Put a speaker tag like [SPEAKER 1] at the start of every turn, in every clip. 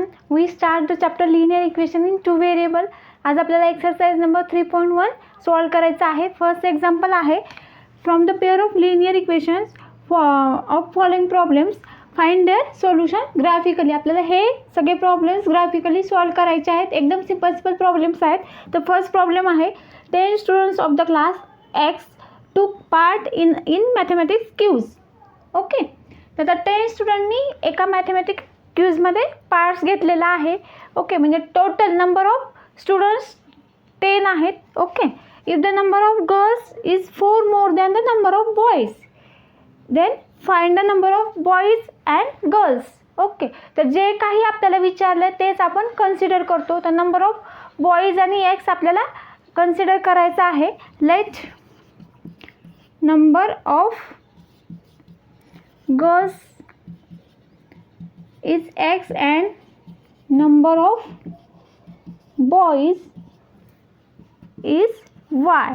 [SPEAKER 1] everyone. We start the chapter linear equation in two variable. आज आपल्याला exercise number 3.1 solve करायचा आहे. First example आहे from the pair of linear equations of following problems find their solution graphically. आपल्याला हे सगळे problems graphically solve करायचे आहेत. एकदम सिंपल प्रॉब्लेम्स आहेत. तर फर्स्ट प्रॉब्लेम आहे 10 students of the class X took part in mathematics quiz. Okay, तर 10 स्टुडंटनी एका मॅथमॅटिक्स क्यूजमध्ये पार्ट्स घेतलेला आहे. ओके, म्हणजे टोटल नंबर ऑफ स्टुडंट्स 10 आहेत. Okay, if the number of girls is 4 more than the number of boys, then find the number of boys and girls. Okay, तर जे काही आपल्याला विचारलं तेच आपण कन्सिडर करतो. तर नंबर ऑफ बॉईज आणि एक्स आपल्याला कन्सिडर करायचा आहे. Let number of girls is x and number of boys is y.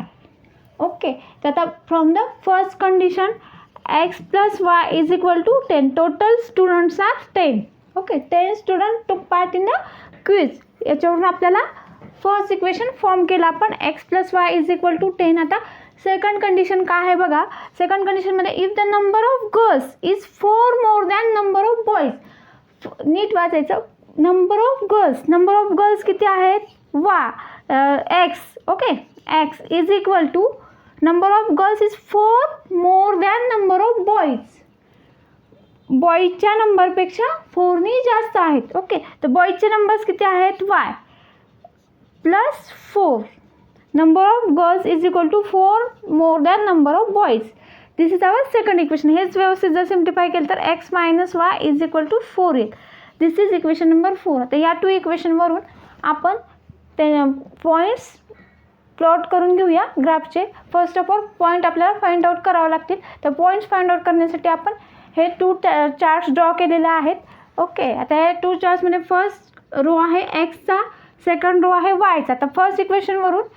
[SPEAKER 1] Okay, तर आता from the first condition x plus y is equal to 10. Total students are 10. Okay, 10 student took part in the quiz. याच्यावरून आपल्याला first equation form केला आपण x plus y is equal to 10. आता second condition काय आहे बघा. Second कंडिशनमध्ये if the number of girls is 4 more than number of boys. नीट वाचायचं. नंबर ऑफ गर्ल्स किती आहेत? X. Okay, X is equal to number of girls is 4 more than number of boys. बॉईजच्या नंबरपेक्षा 4नी जास्त आहेत. ओके, तर बॉईजचे नंबर्स किती आहेत? Y plus 4. Number of girls is equal to 4 more than number of boys. This is our second equation. हेच व्यवस्थित जर सिम्प्लिफाय केलं तर x minus y is equal to 4 येईल. This is equation number 4. आता या 2 इक्वेशनवरून आपण ते पॉईंट्स प्लॉट करून घेऊया ग्राफचे. फर्स्ट ऑफ ऑल पॉईंट आपल्याला फाइंड आउट करावं लागतील. तर पॉईंट्स फाइंड आउट करण्यासाठी आपण हे 2 चार्ट्स ड्रॉ केलेले आहेत. ओके, आता हे 2 चार्ट्समध्ये फर्स्ट रो आहे एक्सचा, सेकंड रो आहे वायचा. तर फर्स्ट इक्वेशनवरून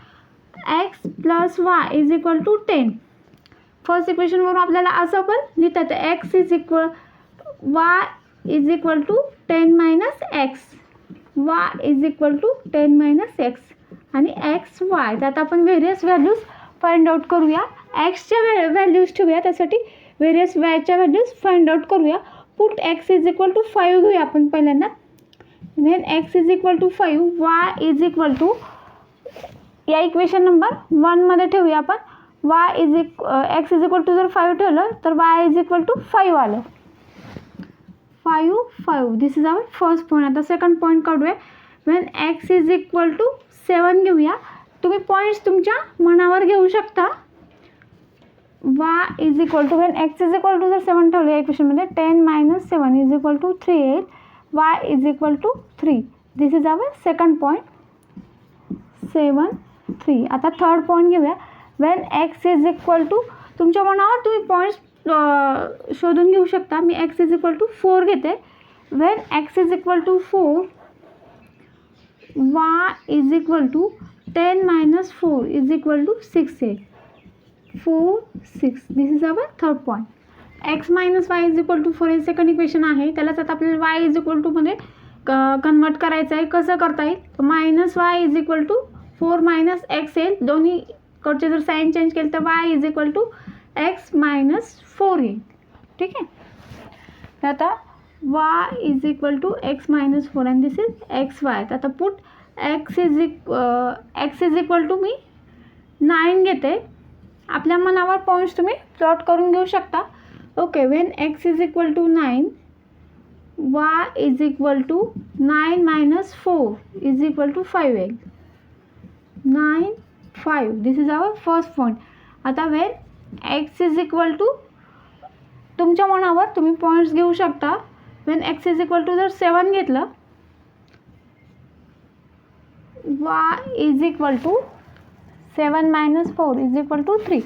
[SPEAKER 1] x plus Y is equal to 10. First इक्वेशनवरून आपल्याला असं पण लिहिता येतं x is equal Y is equal to 10 minus X, Y is equal to 10 minus X आणि एक्स वाय. तर आता आपण व्हेरियस व्हॅल्यूज फाइंड आउट करूया. एक्सच्या व्हॅल्यूज ठेवूया, त्यासाठी व्हेरियस वायच्या व्हॅल्यूज फाइंड आउट करूया. Put x is equal to 5 घेऊया आपण पहिल्यांदा. Then x is equal to 5, y is equal to या इक्वेशन नंबर 1 मध्ये ठेवूया आपण. एक्स इज इक्वल टू जर 5 ठेवलं तर वाय इज इक्वल टू 5 आलं. 5. This is our first point. आता सेकंड पॉईंट काढूया. When x is equal to 7 घेऊया. तुम्ही पॉईंट्स तुमच्या मनावर घेऊ शकता. Y is equal to when x is equal to जर 7 ठेवलं या इक्वेशनमध्ये 10 मायनस 7 इज इक्वल टू 3 येईल. Y is equal to 3. This is our second point. 7, 3. आता थर्ड पॉईंट घेऊया. When x is equal to तुमच्या मनावर तुम्ही पॉईंट्स शोधून घेऊ शकता. मी एक्स इज इक्वल टू 4 घेते. When x is equal to 4, Y is equal to 10 minus 4 is equal to 6 आहे. 4, 6. This is our third point. X minus Y is equal to 4 हे सेकंड इक्वेशन आहे. त्यालाच आता आपल्याला वाय इज इक्वल टू मध्ये convert करायचं आहे. कसं करता येईल? Minus Y is equal to 4 minus x येईल. दोन्ही कडचे जर साईन चेंज केलं तर y is equal to x minus 4 येईल. ठीक आहे, तर आता y is equal to x minus 4 and this is x Y. तर आता put x is equal to मी 9 घेते. आपल्या मनावर पॉईंट्स तुम्ही प्लॉट करून घेऊ शकता. Okay, when x is equal to 9, y is equal to 9 minus 4 is equal to 5 येईल. 9, 5. This is our first point. आता when x is equal to तुमच्या मनावर तुम्ही पॉईंट्स घेऊ शकता. When x is equal to जर 7 घेतलं, y is equal to 7 minus 4 is equal to 3,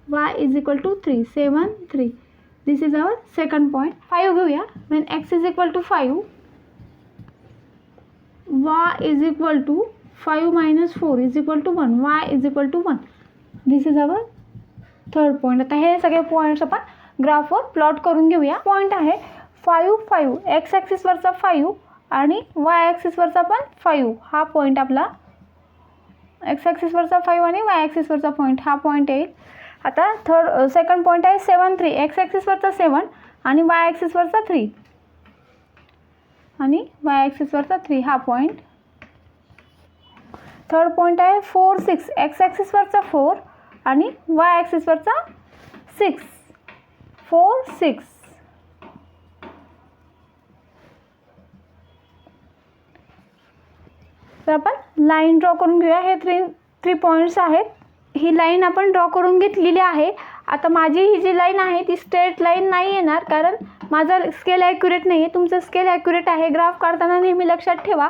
[SPEAKER 1] y is equal to 3. 7, 3. This is our second point. 5 घेऊया. When x is equal to 5, y is equal to 5 minus 4 is equal to 1, y is equal to 1. This is our third point. आता हे सगळे points आपण ग्राफवर plot करून घेऊया. Point आहे 5, 5. X ॲक्सिसवरचा 5 आणि y ॲक्सिसवरचा पण 5. हा पॉईंट आपला एक्स ॲक्सिसवरचा 5 आणि वाय ॲक्सिसवरचा पॉईंट हा पॉईंट येईल. आता सेकंड पॉईंट आहे 7 3. एक्स ॲक्सिसवरचा 7 आणि वाय ॲक्सिसवरचा 3 आणि वाय ॲक्सिसवरचा 3 हा पॉईंट. थर्ड पॉईंट आहे 4 6. एक्स ॲक्सिसवरचा 4 आणि वाय ॲक्सिसवरचा 6. 4 6. तर आपण लाईन ड्रॉ करून घेऊया. हे थ्री पॉईंट्स आहेत. ही लाईन आपण ड्रॉ करून घेतलेली आहे. आता माझी ही जी लाईन आहे ती स्ट्रेट लाईन नाही येणार, कारण माझा स्केल ॲक्युरेट नाही आहे. तुमचं स्केल ॲक्युरेट आहे. ग्राफ काढताना नेहमी लक्षात ठेवा,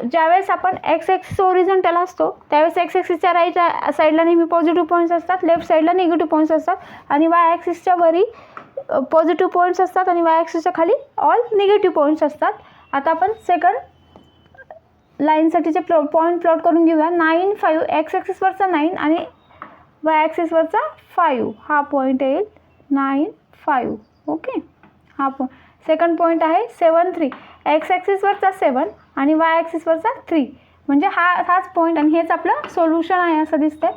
[SPEAKER 1] ज्यावेळेस आपण एक्स ॲक्सिस ओरिझोंटल असतो त्यावेळेस एक्स ॲक्सिसच्या राईट साईडला नेहमी पॉझिटिव्ह पॉईंट्स असतात, लेफ्ट साईडला निगेटिव्ह पॉईंट्स असतात, आणि वाय ॲक्सिसच्या वरी पॉझिटिव्ह पॉईंट्स असतात आणि वाय ॲक्सिसच्या खाली ऑल निगेटिव्ह पॉईंट्स असतात. आता आपण सेकंड लाईनसाठीचे पॉईंट प्लॉट करून घेऊया. 9 5. एक्स ॲक्सिसवरचा 9 आणि वाय ॲक्सिसवरचा 5 हा पॉईंट येईल. 9 5. ओके. हा सेकंड पॉईंट आहे 7 3. एक्स ॲक्सिसवरचा 7 आणि वाय ॲक्सिसवरचा 3, म्हणजे हाच पॉईंट आणि हेच आपलं सोल्युशन आहे असं दिसतंय.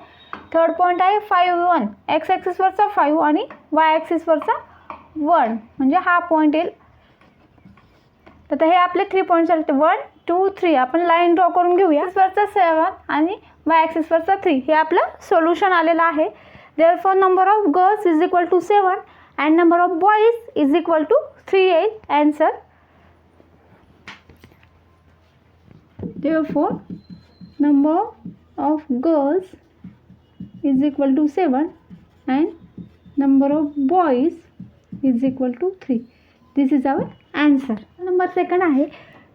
[SPEAKER 1] थर्ड पॉईंट आहे 5 1. एक्स ॲक्सिसवरचा 5 आणि वाय ॲक्सिसवरचा 1, म्हणजे हा पॉईंट येईल. तर हे आपले 3 पॉईंट्स आहेत. 1 2 3. आपण लाईन ड्रॉ करून घेऊया. ॲक्सिसवरचा 7 आणि वाय ॲक्सिसवरचा 3 हे आपलं सोल्युशन आलेलं आहे. Therefore number of girls is equal to 7 and number of boys is equal to 3 येईल answer. Therefore, number of girls is equal to 7 and number of boys is equal to 3. This is our answer. Number second आहे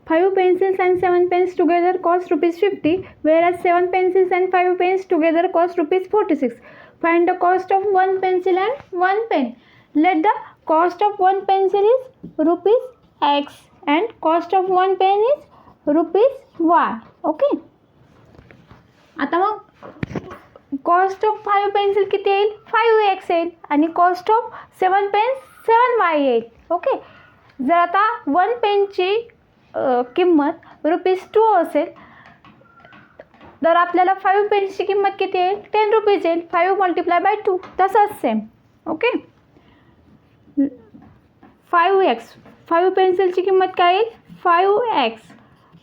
[SPEAKER 1] 5 pencils and 7 pens together cost ₹50, whereas 7 pencils and 5 pens together cost ₹46. Find the cost of 1 pencil and 1 pen. Let the cost of 1 pencil is ₹X and cost of 1 pen is ₹Y. Okay. आता मग cost of 5 pencil किती येईल? 5X येईल आणि cost of 7 pens 7Y येईल. Okay. जर आता 1 पेनची किंमत ₹2 असेल तर आपल्याला 5 पेन्सची किंमत किती येईल? ₹10 येईल. 5 × 2 तसंच सेम. ओके. 5X 5 पेन्सिलची किंमत काय येईल? 5X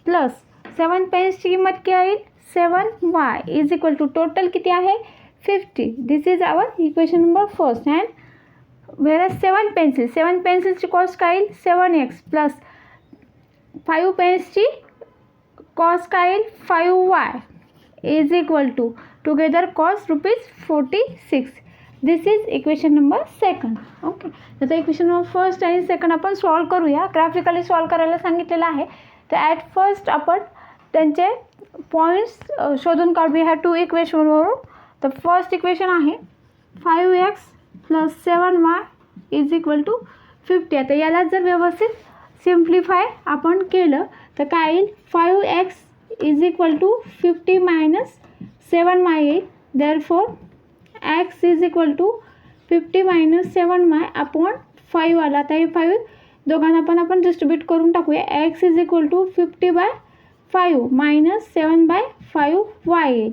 [SPEAKER 1] प्लस 7 पेन्सची किंमत काय येईल? 7Y is equal to total किती आहे? 50. This is our equation number first. And whereas 7 पेन्सिलची कॉस्ट काय येईल? 7X प्लस 5 पेन्सची कॉस्ट काय येईल? 5Y is equal to together cost ₹46. This is equation number second. Okay. आता इक्वेशन नंबर फर्स्ट आणि second आपण सॉल्व करूया. ग्राफिकली सॉल्व करायला सांगितलेलं आहे. तर ॲट फर्स्ट आपण त्यांचे पॉईंट्स शोधून काढू. ह्या 2 इक्वेशनवरून. तर फर्स्ट इक्वेशन आहे 5X plus 7Y is equal to 50. आता याला जर व्यवस्थित सिम्प्लिफाय आपण केलं तर काय येईल? 5X is equal to 50 minus 7Y येईल. Therefore X is equal to 50 minus 7Y upon 5 आला. आता हे 5 दोघांना पण आपण डिस्ट्रीब्यूट करून टाकूया. X is equal to 50/5 minus 7/5Y येईल.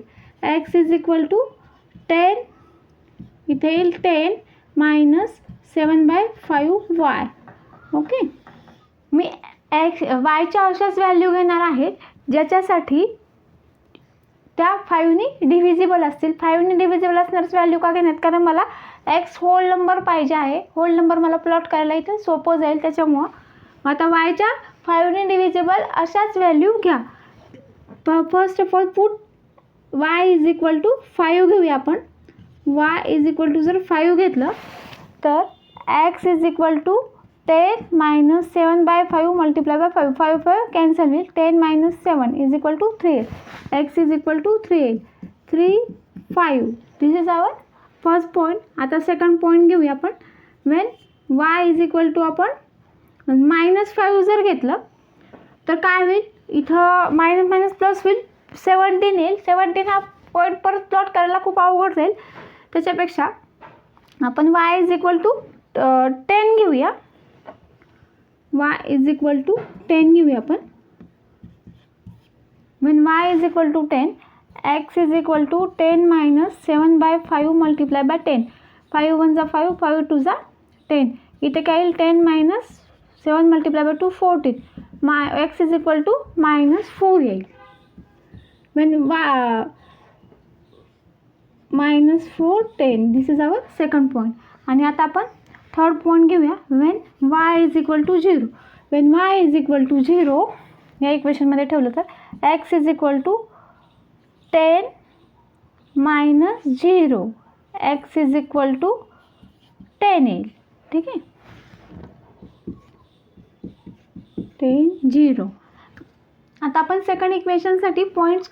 [SPEAKER 1] X इज इक्वल टू 10, इथे येईल 10 मायनस 7/5Y. ओके. मी वायच्या अशाच व्हॅल्यू घेणार आहे ज्याच्यासाठी त्या 5नी डिव्हिजिबल असतील. 5नी डिव्हिजिबल असणारच व्हॅल्यू का घेण्यात? कारण मला एक्स होल नंबर पाहिजे आहे. होल नंबर मला प्लॉट करायला इथे सोपं जाईल त्याच्यामुळं. आता वायच्या 5नी डिव्हिजिबल अशाच व्हॅल्यू घ्या. First of all put y is equal to 5 घेऊया आपण. वाय इज इक्वल टू जर 5 घेतलं तर x is equal to 10 minus 7/5 multiply by 5. 5 cancel होईल. 10 minus 7 is equal to 3. X is equal to 3 येईल. 3 5. This is our first point. आता second point घेऊया आपण. When y is equal to आपण -5 जर घेतलं तर काय होईल? इथं मायनस प्लस होईल. 17 येईल. 17 हा पॉईंट परत प्लॉट करायला खूप अवघड जाईल. त्याच्यापेक्षा आपण वाय इज इक्वल टू 10 घेऊया. y इज इक्वल टू 10 घेऊया आपण. when y is equal to 10, x is equal to 10 minus 7 by 5 multiplied by 10. 5 1 जा 5, 5 2 जा 10. इथे काय येईल 10 minus 7 multiplied by 2 14. x is equal to minus 4 येईल. when minus 4 10, this is our second point. आणि आता आपण थर्ड पॉईंट घेऊया. when y is equal to 0. when y is equal to 0 या इक्वेशनमध्ये ठेवलं तर x is equal to 10 minus 0. x is equal to 10 येईल. ठीक आहे, 10 0. आता आपण सेकंड इक्वेशनसाठी पॉईंट्स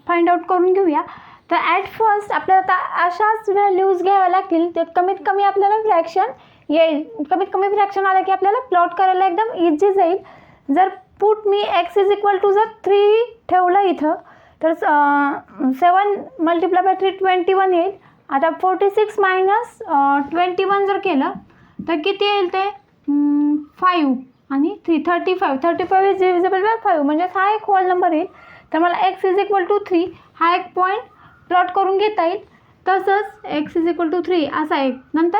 [SPEAKER 1] फाइंड आउट करून घेऊया. तर ॲट फर्स्ट आपल्याला आता अशाच व्हॅल्यूज घ्याव्या लागतील. तर कमीत कमी आपल्याला फ्रॅक्शन येईल. कमीत कमी फ्रॅक्शन आलं की आपल्याला प्लॉट करायला एकदम इझी जाईल. जर पुट मी x इज इक्वल टू जर 3 ठेवलं इथं तर 7 मल्टिप्लाय बाय 3 21 येईल. आता 46 मायनस 21 जर केलं तर किती येईल ते 5 आणि 3 35 इज डिव्हिजिबल बाय 5 म्हणजे हा एक होल नंबर येईल. तर मला x इज इक्वल टू 3 हा एक पॉईंट प्लॉट करून घेता येईल. तसंच x इज इक्वल टू 3 असा एक, नंतर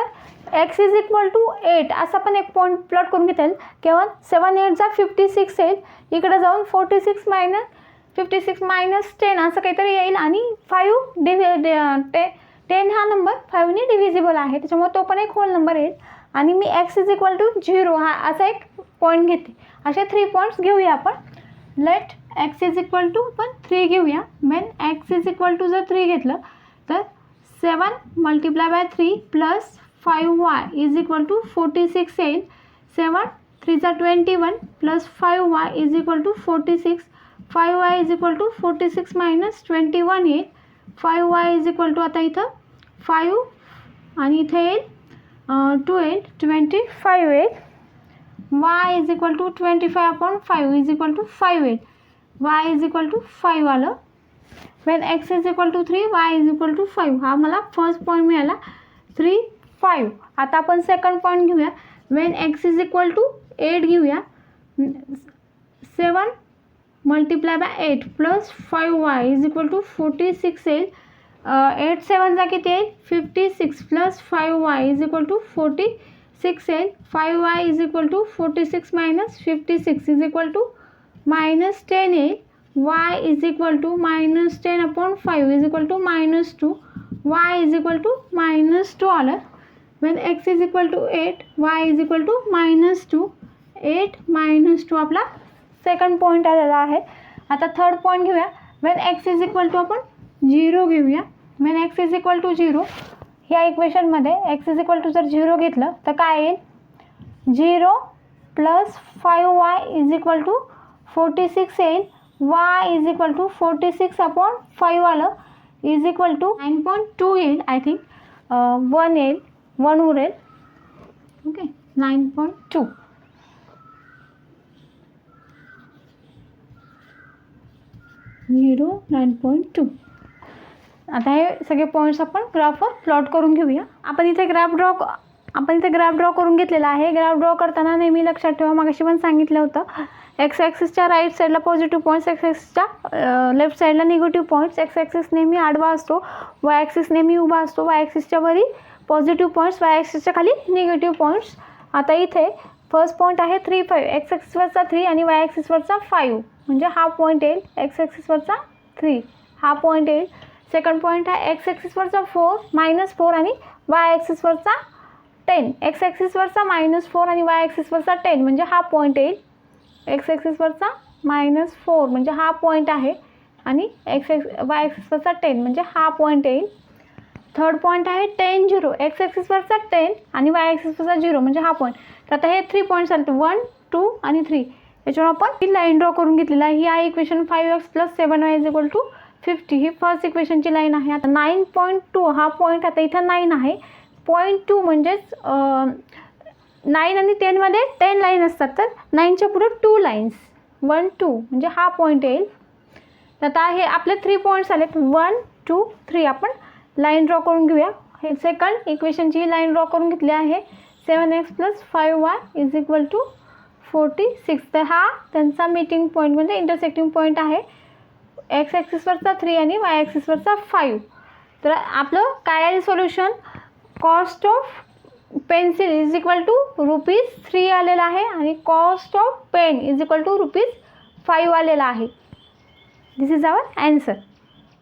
[SPEAKER 1] x इज इक्वल टू 8 असा पण एक पॉईंट प्लॉट करून घेता येईल. केवळ 7 8 जा 56 येईल. इकडे जाऊन 46 मायनस 56 मायनस 10 असं काहीतरी येईल. आणि 10 हा नंबर 5ने डिव्हिजिबल आहे, त्याच्यामुळे तो पण एक होल नंबर येईल. आणि मी x इज इक्वल टू 0 हा असा एक पॉईंट घेते. असे 3 पॉईंट्स घेऊया आपण. Let x is equal to आपण 3 घेऊया. when x is equal to जर 3 घेतलं तर 7 multiply by 3 plus 5y is equal to 46 येईल. 7 3 जा 21 plus 5y is equal to 46. 5y is equal to 46 minus 21 येईल. 5y इज इक्वल टू आता इथं 5 आणि इथे येईल 2 येईल 25 येईल. y is equal to 25 upon 5 is equal to 5 येईल. y इज इक्वल टू 5 आलं. when x is equal to 3 y is equal to 5 हा मला फर्स्ट पॉईंट मिळाला 3 5. आता आपण सेकंड पॉईंट घेऊया. when x is equal to 8 घेऊया. 7 multiply by 8 plus 5y is equal to 46 येईल. 8 7 जा किती येईल 56 plus 5y is equal to 46 येईल. 5y is equal to 46 minus 56 is equal to minus 10 येईल. y is equal to minus 10 upon 5 is equal to minus 2. y is equal to minus 2 आलं. when x is equal to 8 y is equal to minus 2. 8 minus 2 आपला second point आलेला आहे. आता third point घेऊया. when x is equal to आपण 0 घेऊया. when x is equal to 0 ह्या इक्वेशनमध्ये x इज इक्वल टू जर 0 घेतलं तर काय येईल 0 plus 5y is equal to 46 येईल. y is equal to 46 upon 5 आलं इज इक्वल टू 9.2 येईल. आय थिंक 1 येईल 1 उरेल. ओके 9.2. झिरो 9.2. आता हे सगळे पॉईंट्स आपण ग्राफवर प्लॉट करून घेऊया. आपण इथे ग्राफ ड्रॉ करून घेतलेला आहे. ग्राफ ड्रॉ करताना नेहमी लक्षात ठेवा, मागाशी पण सांगितलं होतं एक्स ॲक्सिसच्या राईट साईडला पॉझिटिव्ह पॉईंट्स, एक्स ॲक्सिसच्या लेफ्ट साईडला निगेटिव्ह पॉईंट्स. एक्स ॲक्सिस नेहमी आडवा असतो, वाय ॲक्सिस नेहमी उभा असतो. वाय ॲक्सिसच्या वरी पॉझिटिव्ह पॉईंट्स, वाय ॲक्सिसच्या खाली निगेटिव्ह पॉईंट्स. आता इथे फर्स्ट पॉईंट आहे 3 5. एक्स ॲक्सिसवरचा 3 आणि वाय ॲक्सिसवरचा 5 म्हणजे हा पॉईंट येईल. एक्स ॲक्सिसवरचा 3 हा पॉईंट येईल. सेकंड पॉईंट आहे एक्स ॲक्सिसवरचा 4 -4 आणि वाय ॲक्सिसवरचा 10. एक्स ॲक्सिसवरचा -4 आणि वाय ॲक्सिसवरचा 10 म्हणजे हा पॉईंट येईल. एक्स ॲक्सिसवरचा -4 म्हणजे हा पॉईंट आहे आणि वाय ॲक्सिसवरचा 10 म्हणजे हा पॉईंट येईल. थर्ड पॉईंट आहे 10 0. एक्स ॲक्सिसवरचा 10 आणि वाय ॲक्सिसवरचा 0 म्हणजे हा पॉईंट. तर आता हे 3 पॉईंट्स आले 1 2 आणि 3. याच्यावर आपण ही लाईन ड्रॉ करून घेतलेली आहे. ही आहे इक्वेशन 5x + 7y = 50. ही फर्स्ट इक्वेशनची लाईन आहे. आता 9.2 हा पॉईंट आता इथं 9 आहे. 0.2 म्हणजेच 9 आणि 10मध्ये 10 लाईन असतात, तर 9च्या पुढे 2 लाईन्स 1 2 म्हणजे हा पॉईंट येईल. तर आता हे आपले 3 पॉईंट्स आलेत 1 2 3. आपण लाईन ड्रॉ करून घेऊया. हे सेकंड इक्वेशनची लाईन ड्रॉ करून घेतली आहे. 7x + 5y = 46. तर हा त्यांचा मीटिंग पॉईंट म्हणजे इंटरसेक्टिंग पॉईंट आहे. एक्स ॲक्सिसवरचा 3 आणि वाय ॲक्सिसवरचा 5. तर आपलं काय आहे solution? Cost of pencil is equal to ₹3 आलेला आहे आणि cost of pen is equal to ₹5 आलेला आहे. This is our answer.